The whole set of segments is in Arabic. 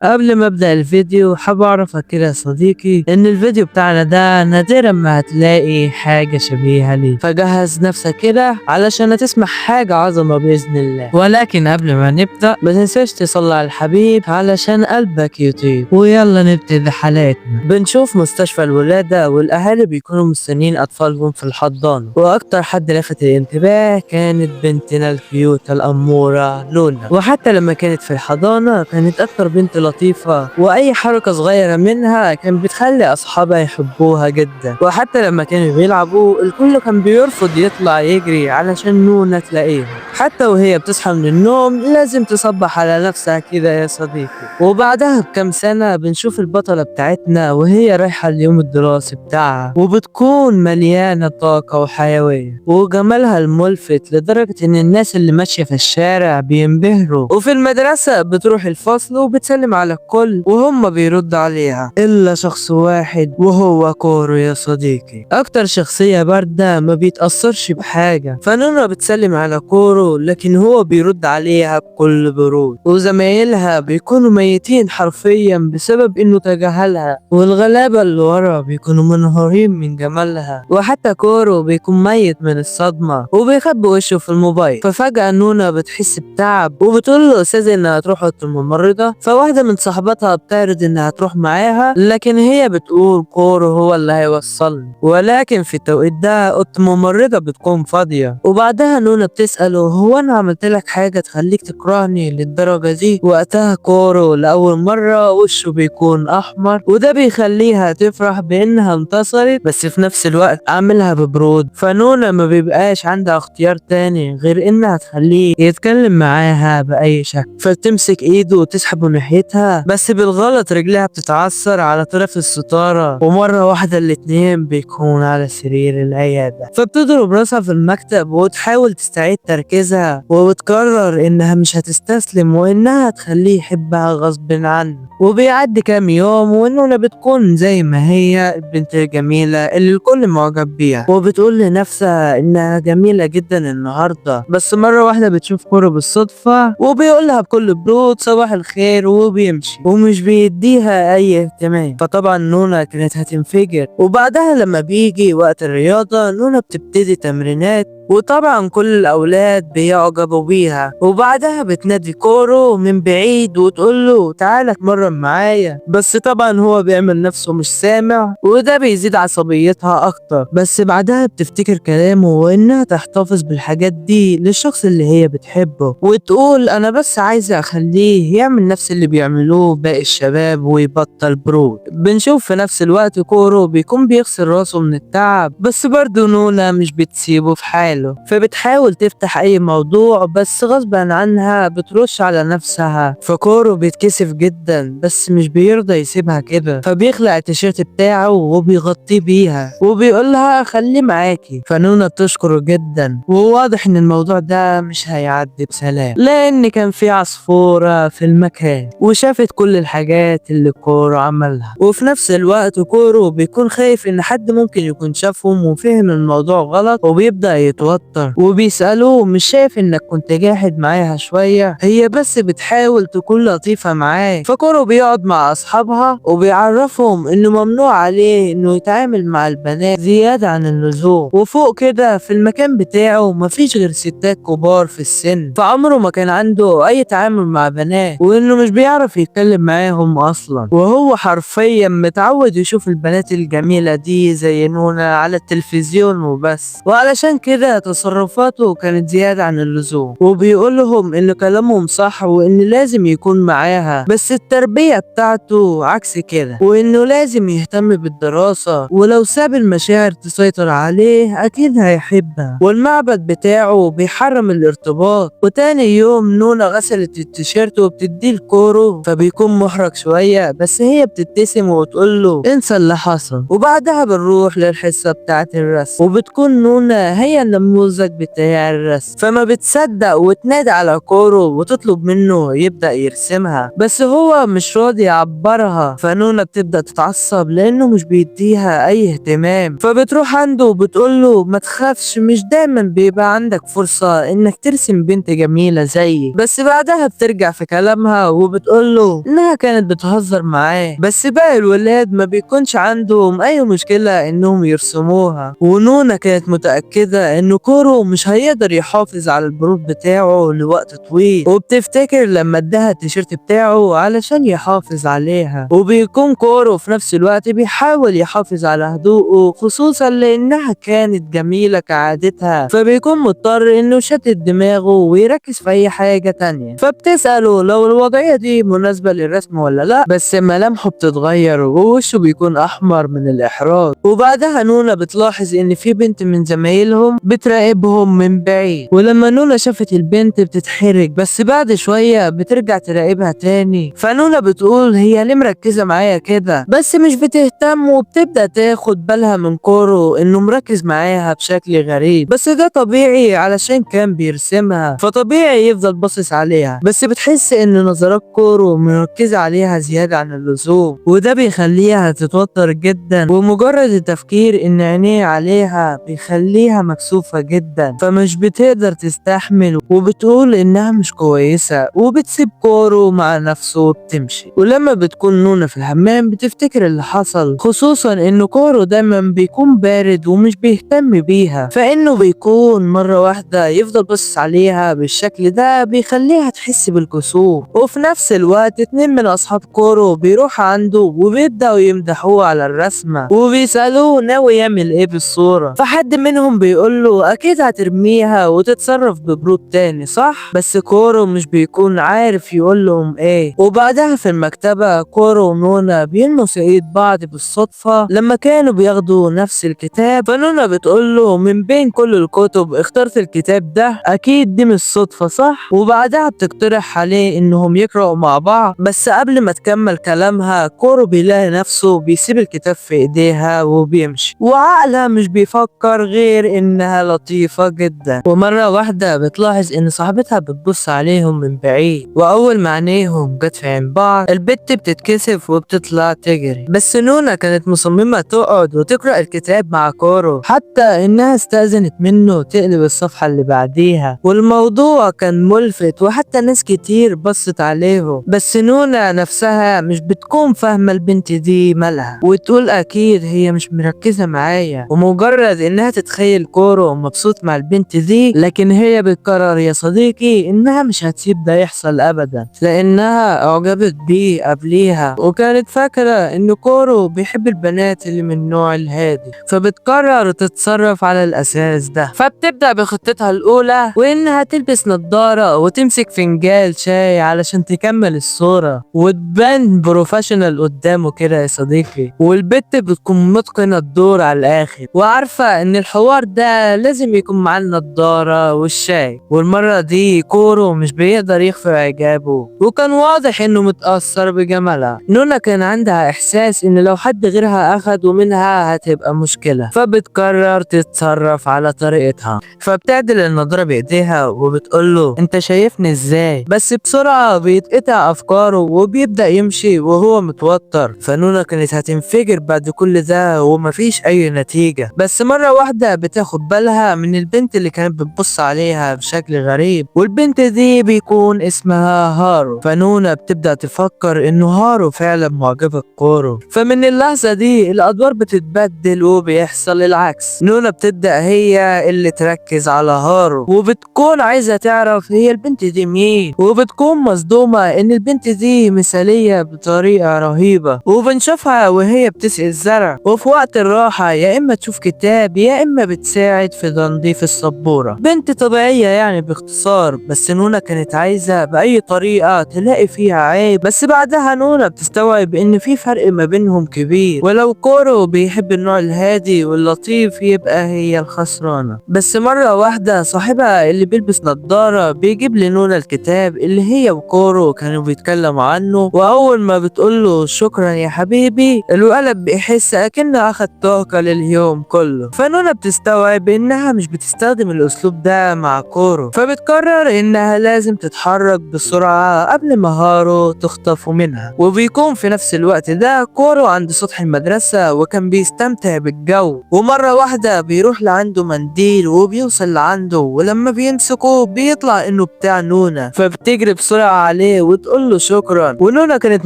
قبل ما أبدأ الفيديو حابب أعرفك كده يا صديقي إن الفيديو بتاعنا ده نادرا ما هتلاقي حاجة شبيهة ليه، فجهز نفسك كده علشان هتسمع حاجة عظمة بإذن الله. ولكن قبل ما نبدأ ما تنساش تصلي على الحبيب علشان قلبك يطيب. ويلا نبتدي حلقتنا. بنشوف مستشفى الولادة والأهالي بيكونوا مستنيين أطفالهم في الحضانة، وأكتر حد لفت الانتباه كانت بنتنا الكيوت الأمورة لونا. وحتى لما كانت في الحضانة كانت أكتر بنت لطيفة، وأي حركة صغيرة منها كان بتخلي أصحابها يحبوها جدا. وحتى لما كانوا بيلعبوا الكل كان بيرفض يطلع يجري علشان نونا تلاقيهم. حتى وهي بتصحى من النوم لازم تصبح على نفسها كده يا صديقي. وبعدها بكام سنة بنشوف البطلة بتاعتنا وهي رايحة اليوم الدراسي بتاعها، وبتكون مليانة طاقة وحيوية وجمالها الملفت لدرجة إن الناس اللي ماشية في الشارع بينبهروا. وفي المدرسة بتروح الفصل وبتسلم على الكل وهم بيرد عليها إلا شخص واحد وهو كورو يا صديقي، أكتر شخصية باردة ما بيتأثرش بحاجة. فنونا بتسلم على كورو لكن هو بيرد عليها بكل برود، وزمايلها بيكونوا ميتين حرفيا بسبب إنه تجاهلها، والغلابة اللي ورا بيكونوا منهارين من جمالها. وحتى كورو بيكون ميت من الصدمة وبيخبي وشه في الموبايل. ففجأة نونا بتحس بتعب وبتقول له أستاذ إنها تروح أوضة الممرضة. فواحدة من صاحباتها بتعرض إنها تروح معاها لكن هي بتقول كورو هو اللي هيوصلني. ولكن في التوقيت ده أوضة الممرضة بتكون فاضية. وبعدها نونا بتسأله هو أنا عملت لك حاجة تخليك تكرهني للدرجة دي؟ وقتها كورو لأول مرة وشه بيكون أحمر، وده بيخليها تفرح بإنها انتصرت، بس في نفس الوقت عاملها ببرود. فنونا ما بيبقاش عندها اختيار تاني غير إنها تخليه يتكلم معاها بأي شكل. فتمسك إيده وتسحبه ناحيتها، بس بالغلط رجلها بتتعثر على طرف الستارة، ومرة واحدة الاتنين بيكون على سرير العيادة. فبتضرب راسها في المكتب وتحاول تستعيد تركيزها، وبتقرر إنها مش هتستسلم وإنها تخليه يحبها غصب عنه. وبيعدي كام يوم ونونا بتكون زي ما هي البنت الجميلة اللي الكل معجب بيها، وبتقول لنفسها إنها جميلة جدا النهاردة. بس مرة واحدة بتشوف كورو بالصدفة وبيقولها بكل برود صباح الخير وبيمشي ومش بيديها أي اهتمام. فطبعا نونا كانت هتنفجر. وبعدها لما بيجي وقت الرياضة نونا بتبتدي تمرينات، وطبعا كل الأولاد بيعجبوا بيها. وبعدها بتنادي كورو من بعيد وتقوله تعالى اتمرن معايا، بس طبعا هو بيعمل نفسه مش سامع، وده بيزيد عصبيتها أكتر. بس بعدها بتفتكر كلامه وإنها تحتفظ بالحاجات دي للشخص اللي هي بتحبه، وتقول أنا بس عايزة أخليه يعمل نفس اللي بيعملوه باقي الشباب ويبطل برود. بنشوف في نفس الوقت كورو بيكون بيغسل راسه من التعب، بس برضه نونا مش بتسيبه في حاله. فبتحاول تفتح اي موضوع بس غصبا عنها بترش على نفسها. فكورو بيتكسف جدا بس مش بيرضى يسيبها كده، فبيخلع التيشيرت بتاعه وبيغطيه بيها وبيقولها خليه معاكي. فنونا بتشكره جدا، وواضح ان الموضوع ده مش هيعدي بسلام، لان كان في عصفورة في المكان وشافت كل الحاجات اللي كورو عملها. وفي نفس الوقت كورو بيكون خايف ان حد ممكن يكون شافهم وفهم الموضوع غلط، وبيبدأ يتوتر وبيسألوه مش شايف انك كنت جاحد معاها شوية؟ هي بس بتحاول تكون لطيفة معاه. فكورو بيقعد مع اصحابها وبيعرفهم انه ممنوع عليه انه يتعامل مع البنات زيادة عن اللزوم. وفوق كده في المكان بتاعه مفيش غير ستات كبار في السن، فعمره ما كان عنده اي تعامل مع بنات، وانه مش بيعرف يتكلم معاهم اصلا. وهو حرفيا متعود يشوف البنات الجميلة دي زي نونا على التلفزيون وبس، وعلشان كده تصرفاته كانت زيادة عن اللزوم. وبيقول لهم ان كلامهم صح وان لازم يكون معاها، بس التربية بتاعته عكس كده، وانه لازم يهتم بالدراسة، ولو ساب المشاعر تسيطر عليه اكيد هيحبها. والمعبد بتاعه بيحرم الارتباط. وتاني يوم نونا غسلت التيشيرت وبتديه لكورو، فبيكون محرج شوية بس هي بتبتسم وتقول له انسى اللي حصل. وبعدها بنروح للحصة بتاعت الرسم، وبتكون نونا هي اللي النموذج بتاع الرسم. فما بتصدق وتنادي على كورو وتطلب منه يبدأ يرسمها، بس هو مش راضي يعبرها. فنونا بتبدأ تتعصب لأنه مش بيديها أي اهتمام، فبتروح عنده وبتقوله ما تخافش، مش دايما بيبقى عندك فرصة إنك ترسم بنت جميلة زيي. بس بعدها بترجع في كلامها وبتقوله إنها كانت بتهزر معاه، بس باقي الولاد ما بيكونش عندهم أي مشكلة إنهم يرسموها. ونونا كانت متأكدة إنه كورو مش هيقدر يحافظ على البرود بتاعه لوقت طويل، وبتفتكر لما اداها التيشيرت بتاعه علشان يحافظ عليها. وبيكون كورو في نفس الوقت بيحاول يحافظ على هدوءه، خصوصا لأنها كانت جميلة كعادتها، فبيكون مضطر إنه يشتت دماغه ويركز في أي حاجة تانية. فبتسأله لو الوضعية دي مناسبة للرسم ولا لأ، بس ملامحه بتتغير ووشه بيكون أحمر من الإحراج. وبعدها نونا بتلاحظ إن في بنت من زمايلهم بتراقبهم من بعيد، ولما نونا شافت البنت بتتحرج، بس بعد شوية بترجع تراقبها تاني. فنونا بتقول هي ليه مركزة معايا كده، بس مش بتهتم، وبتبدأ تاخد بالها من كورو إنه مركز معاها بشكل غريب، بس ده طبيعي علشان كان بيرسمها، فطبيعي يفضل باصص عليها. بس بتحس إن نظرات كورو مركزة عليها زيادة عن اللزوم، وده بيخليها تتوتر جدا، ومجرد التفكير إن عينيه عليها بيخليها مكسوفة جدا، فمش بتقدر تستحمل، وبتقول إنها مش كويسة، وبتسيب كورو مع نفسه وبتمشي. ولما بتكون نونا في الحمام بتفتكر اللي حصل، خصوصا إنه كورو دايما بيكون بارد ومش بيهتم بيها، فإنه بيكون مرة واحدة يفضل بص عليها بالشكل ده بيخليها تحس بالكسوف. وفي نفس الوقت اتنين من أصحاب كورو بيروح عنده وبيبدأوا يمدحوه على الرسمة، وبيسألوه ناوي يعمل ايه بالصورة. فحد منهم بيقوله أكيد هترميها وتتصرف ببرود تاني صح؟ بس كورو مش بيكون عارف يقول لهم ايه. وبعدها في المكتبة كورو ونونا بيلمسوا ايد بعض بالصدفة لما كانوا بياخدوا نفس الكتاب. فنونا بتقوله من بين كل الكتب اخترت الكتاب ده، اكيد دي مش صدفة صح؟ وبعدها بتقترح عليه انهم يقرأوا مع بعض، بس قبل ما تكمل كلامها كورو بيلاقي نفسه بيسيب الكتاب في ايديها وبيمشي، وعقلها مش بيفكر غير انها لطيفة جدا. ومرة واحدة بتلاحظ ان صاحبتها بتبص عليهم من بعيد، واول ما عينيهم جت في عين بعض البت بتتكسف وبتطلع تجري. بس نونا كانت مصممة تقعد وتقرأ الكتاب مع كورو، حتى انها استأذنت منه تقلب الصفحة اللي بعديها. والموضوع كان ملفت وحتى ناس كتير بصت عليهم، بس نونا نفسها مش بتكون فاهمة البنت دي مالها، وتقول اكيد هي مش مركزة معايا. ومجرد انها تتخيل كورو مبسوط مع البنت دي، لكن هي بتقرر يا صديقي انها مش هتسيب ده يحصل ابدا، لانها اعجبت بيه قبليها وكانت فاكرة ان كورو بيحب البنات اللي من النوع الهادي، فبتقرر تتصرف على الاساس ده. فبتبدأ بخطتها الاولى، وانها تلبس نظارة وتمسك فنجان شاي علشان تكمل الصورة وتبان بروفيشنال قدامه كده يا صديقي. والبت بتكون متقنة الدور على الاخر، وعارفة ان الحوار ده لازم يكون مع النضارة والشاي. والمرة دي كورو مش بيقدر يخفي اعجابه، وكان واضح انه متأثر بجمالها. نونا كان عندها احساس ان لو حد غيرها اخده منها هتبقى مشكلة، فبتقرر تتصرف على طريقتها. فبتعدل النضارة بايديها وبتقوله انت شايفني ازاي، بس بسرعة بيتقطع افكاره وبيبدأ يمشي وهو متوتر. فنونا كانت هتنفجر بعد كل ده ومفيش اي نتيجة، بس مرة واحدة بتاخد بالها من البنت اللي كانت بتبص عليها بشكل غريب، والبنت دي بيكون اسمها هارو. فنونا بتبدأ تفكر انه هارو فعلا معجبة بكورو. فمن اللحظة دي الادوار بتتبدل وبيحصل العكس، نونا بتبدأ هي اللي تركز على هارو، وبتكون عايزة تعرف هي البنت دي مين، وبتكون مصدومة ان البنت دي مثالية بطريقة رهيبة. وبنشوفها وهي بتسقي الزرع، وفي وقت الراحة يا اما تشوف كتاب يا اما بتساعد في تنظيف السبورة. بنت طبيعية يعني باختصار، بس نونا كانت عايزة بأي طريقة تلاقي فيها عيب. بس بعدها نونا بتستوعب ان في فرق ما بينهم كبير، ولو كورو بيحب النوع الهادي واللطيف يبقى هي الخسرانة. بس مرة واحدة صاحبها اللي بيلبس نظارة بيجيب لنونا الكتاب اللي هي وكورو كانوا بيتكلموا عنه، واول ما بتقوله شكرا يا حبيبي الولد بيحس اكنه اخد طاقة لليوم كله. فنونا بتستوعب ان انها مش بتستخدم الاسلوب ده مع كورو، فبتقرر انها لازم تتحرك بسرعة قبل ما هارو تخطفه منها. وبيكون في نفس الوقت ده كورو عند سطح المدرسة وكان بيستمتع بالجو، ومرة واحدة بيروح لعنده منديل وبيوصل لعنده، ولما بيمسكه بيطلع انه بتاع نونا، فبتجري بسرعة عليه وتقول له شكرا. ونونا كانت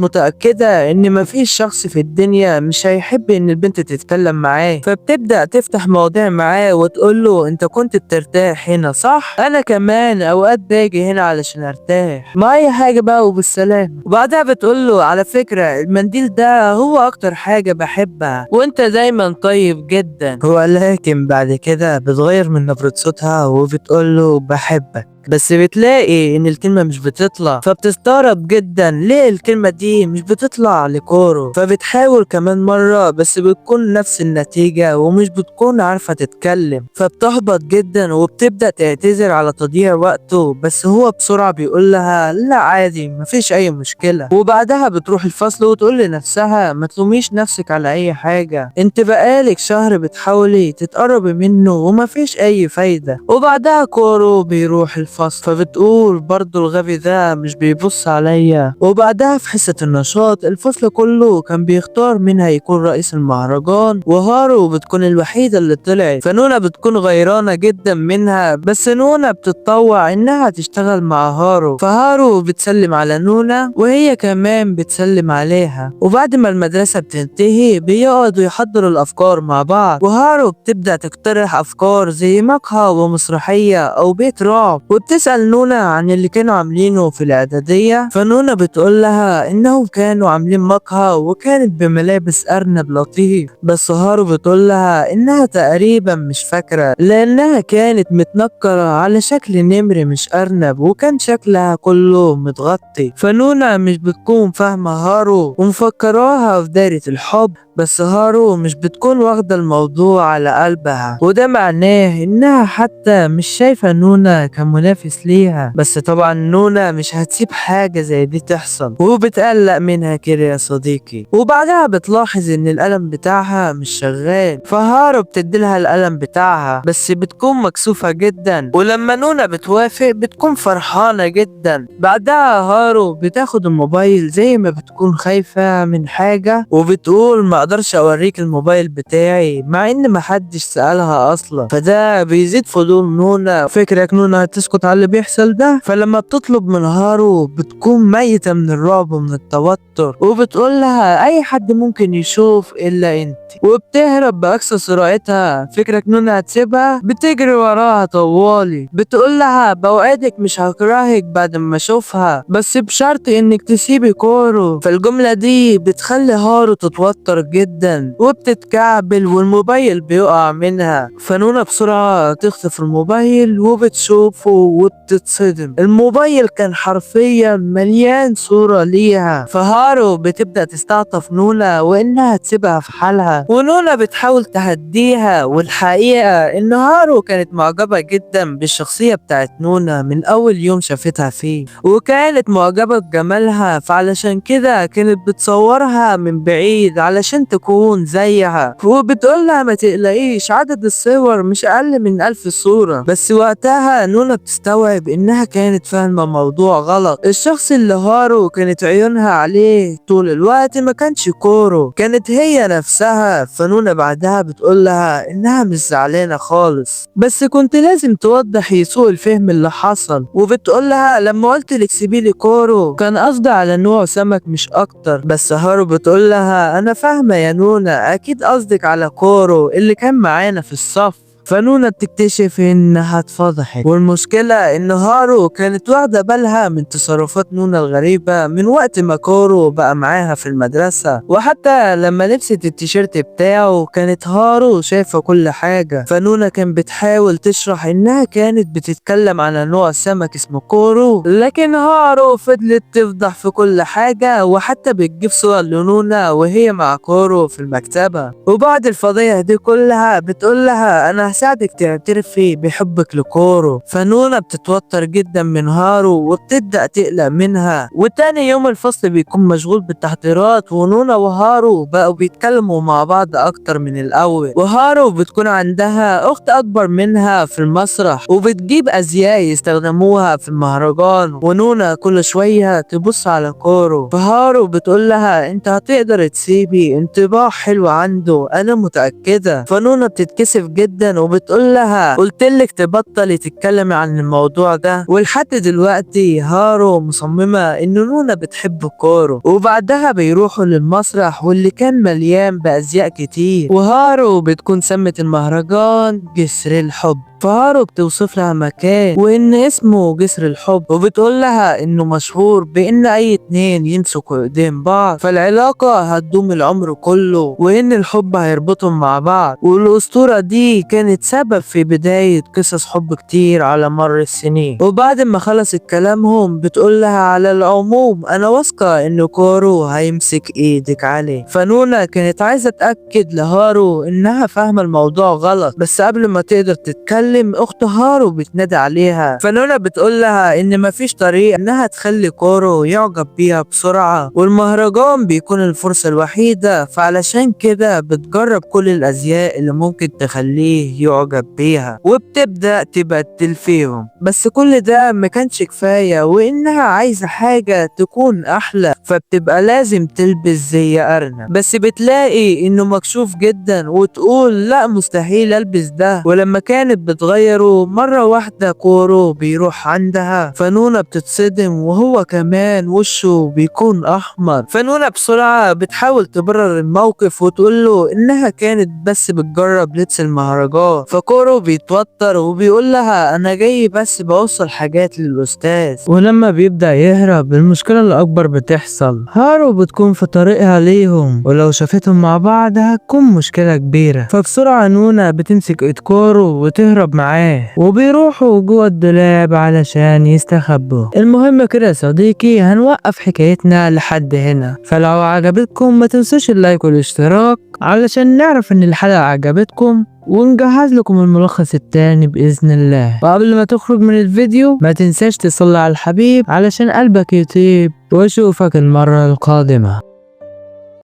متأكدة ان مفيش شخص في الدنيا مش هيحب ان البنت تتكلم معاه، فبتبدأ تفتح مواضيع معاه وتقول له انت كنت بترتاح هنا صح؟ انا كمان اوقات باجي هنا علشان ارتاح، ما اي حاجة بقى وبالسلام. وبعدها بتقول له على فكرة المنديل ده هو اكتر حاجة بحبها، وانت دايما طيب جدا. ولكن بعد كده بتغير من نبرة صوتها وبتقول له بحبك، بس بتلاقي ان الكلمة مش بتطلع، فبتستغرب جدا ليه الكلمة دي مش بتطلع لكورو، فبتحاول كمان مرة بس بتكون نفس النتيجة ومش بتكون عارفة تتكلم، فبتحبط جدا وبتبدأ تعتذر على تضييع وقته، بس هو بسرعة بيقول لها لا عادي مفيش اي مشكلة. وبعدها بتروح الفصل وتقول لنفسها ما تلوميش نفسك على اي حاجة، انت بقالك شهر بتحاولي تتقربي منه ومفيش اي فايدة. وبعدها كورو بيروح الفصل فبتقول برضو الغبي ده مش بيبص عليا. وبعدها في حصة النشاط الفصل كله كان بيختار مين هيكون رئيس المهرجان، وهارو بتكون الوحيدة اللي طلعت، فنونا بتكون غيرانة جدا منها، بس نونا بتتطوع انها تشتغل مع هارو، فهارو بتسلم على نونا وهي كمان بتسلم عليها. وبعد ما المدرسة بتنتهي بيقعدوا يحضروا الافكار مع بعض، وهارو بتبدأ تقترح افكار زي مقهى ومسرحية او بيت رعب، وبتسأل نونا عن اللي كانوا عاملينه في الإعدادية، فنونا بتقول لها إنهم كانوا عاملين مقهى وكانت بملابس أرنب لطيف، بس هارو بتقول لها إنها تقريبا مش فاكرة لأنها كانت متنكرة على شكل نمر مش أرنب، وكان شكلها كله متغطي. فنونا مش بتكون فاهمة هارو ومفكراها في دايرة الحب، بس هارو مش بتكون واخدة الموضوع على قلبها، وده معناه إنها حتى مش شايفة نونا كمنافس ليها. بس طبعا نونا مش هتسيب حاجة زي دي تحصل وبتقلق منها كده يا صديقي. وبعدها بتلاحظ إن القلم بتاعها مش شغال، فهارو بتديلها القلم بتاعها بس بتكون مكسوفة جدا، ولما نونا بتوافق بتكون فرحانة جدا. بعدها هارو بتاخد الموبايل زي ما بتكون خايفة من حاجة، وبتقول ما اقدرش اوريك الموبايل بتاعي مع ان محدش سألها اصلا، فده بيزيد فضول نونا. فكرك نونا هتسكت على اللي بيحصل ده؟ فلما بتطلب من هارو بتكون ميتة من الرعب ومن التوتر، وبتقول لها اي حد ممكن يشوف الا انت، وبتهرب باقصى سرعتها. فكرك نونا هتسيبها؟ بتجري وراها طوالي، بتقول لها بوعدك مش هكرهك بعد ما اشوفها بس بشرط انك تسيبي كورو. فالجملة دي بتخلي هارو تتوتر جدا وبتتكعبل والموبايل بيقع منها، فنونا بسرعة تخطف الموبايل وبتشوفه وبتتصدم. الموبايل كان حرفيا مليان صورة ليها، فهارو بتبدأ تستعطف نونا وانها تسيبها في حالها، ونونا بتحاول تهديها. والحقيقة ان هارو كانت معجبة جدا بالشخصية بتاعت نونا من اول يوم شافتها فيه، وكانت معجبة بجمالها، فعلشان كده كانت بتصورها من بعيد علشان تكون زيها، وبتقولها ما تقلقيش عدد الصور مش اقل من 1000 صورة. بس وقتها نونا بتستوعب انها كانت فاهمة موضوع غلط. الشخص اللي هارو كانت عيونها عليه طول الوقت ما كانش كورو، كانت هي نفسها. فنونا بعدها بتقول لها انها مش زعلانة خالص بس كنت لازم توضحي سوء الفهم اللي حصل. وبتقول لها لما قلت لك سيبيلي كورو كان قصدي على نوع سمك مش اكتر. بس هارو بتقول لها انا فاهمة يا نونا اكيد قصدك على كورو اللي كان معانا في الصف. فنونا بتكتشف انها اتفضحت، والمشكلة ان هارو كانت واخدة بالها من تصرفات نونا الغريبة من وقت ما كورو بقى معاها في المدرسة، وحتى لما لبست التيشيرت بتاعه كانت هارو شايفة كل حاجة. فنونا كان بتحاول تشرح انها كانت بتتكلم على نوع سمك اسمه كورو، لكن هارو فضلت تفضح في كل حاجة، وحتى بتجيب صور لنونا وهي مع كورو في المكتبة. وبعد الفضيحة دي كلها بتقول لها انا هساعدك تعترفي بحبك لكورو. فنونا بتتوتر جدا من هارو وبتبدأ تقلق منها. وتاني يوم الفصل بيكون مشغول بالتحضيرات، ونونا وهارو بقوا بيتكلموا مع بعض اكتر من الاول. وهارو بتكون عندها اخت اكبر منها في المسرح وبتجيب ازياء يستخدموها في المهرجان. ونونا كل شوية تبص على كورو، فهارو بتقول لها انت هتقدر تسيبي انطباع حلو عنده، انا متأكدة. فنونا بتتكسف جدا وبتقول لها قلتلك تبطلي تتكلمي عن الموضوع ده. ولحد دلوقتي هارو مصممة ان نونا بتحب كورو. وبعدها بيروحوا للمسرح واللي كان مليان بأزياء كتير، وهارو بتكون سمت المهرجان جسر الحب. فهارو بتوصف لها مكان وان اسمه جسر الحب، وبتقول لها انه مشهور بان اي اتنين يمسكوا ايدين بعض فالعلاقة هتدوم العمر كله، وان الحب هيربطهم مع بعض. والاسطورة دي كانت سبب في بداية قصص حب كتير على مر السنين. وبعد ما خلصت كلامهم بتقول لها على العموم انا واثقة ان كورو هيمسك ايدك عليه. فنونا كانت عايزة تأكد لهارو انها فاهمة الموضوع غلط، بس قبل ما تقدر تتكلم اخت هارو بتنادي عليها. فنونا بتقول لها ان مفيش طريقة انها تخلي كورو يعجب بيها بسرعة، والمهرجان بيكون الفرصة الوحيدة، فعلشان كده بتجرب كل الازياء اللي ممكن تخليه يعجب بيها وبتبدأ تبدل فيهم. بس كل ده ما كانش كفاية، وانها عايزة حاجة تكون احلى، فبتبقى لازم تلبس زي ارنب، بس بتلاقي انه مكشوف جدا وتقول لا مستحيل البس ده. ولما كانت بتغيره مرة واحدة كورو بيروح عندها، فنونا بتتصدم وهو كمان وشه بيكون احمر. فنونا بسرعة بتحاول تبرر الموقف وتقول له انها كانت بس بتجرب لبس المهرجان. فكورو بيتوتر وبيقول لها انا جاي بس بوصل حاجات للاستاذ. ولما بيبدأ يهرب المشكلة الاكبر بتحصل. هارو بتكون في طريقها ليهم، ولو شافتهم مع بعض هتكون مشكلة كبيرة. فبسرعة نونا بتمسك ايد كورو وتهرب معاه، وبيروحوا جوه الدولاب علشان يستخبوا. المهم كده يا صديقي هنوقف حكايتنا لحد هنا، فلو عجبتكم ما تنسوش اللايك والاشتراك علشان نعرف ان الحلقة عجبتكم ونجهز لكم الملخص التاني بإذن الله. وقبل ما تخرج من الفيديو ما تنساش تصلي على الحبيب علشان قلبك يطيب، واشوفك المرة القادمة.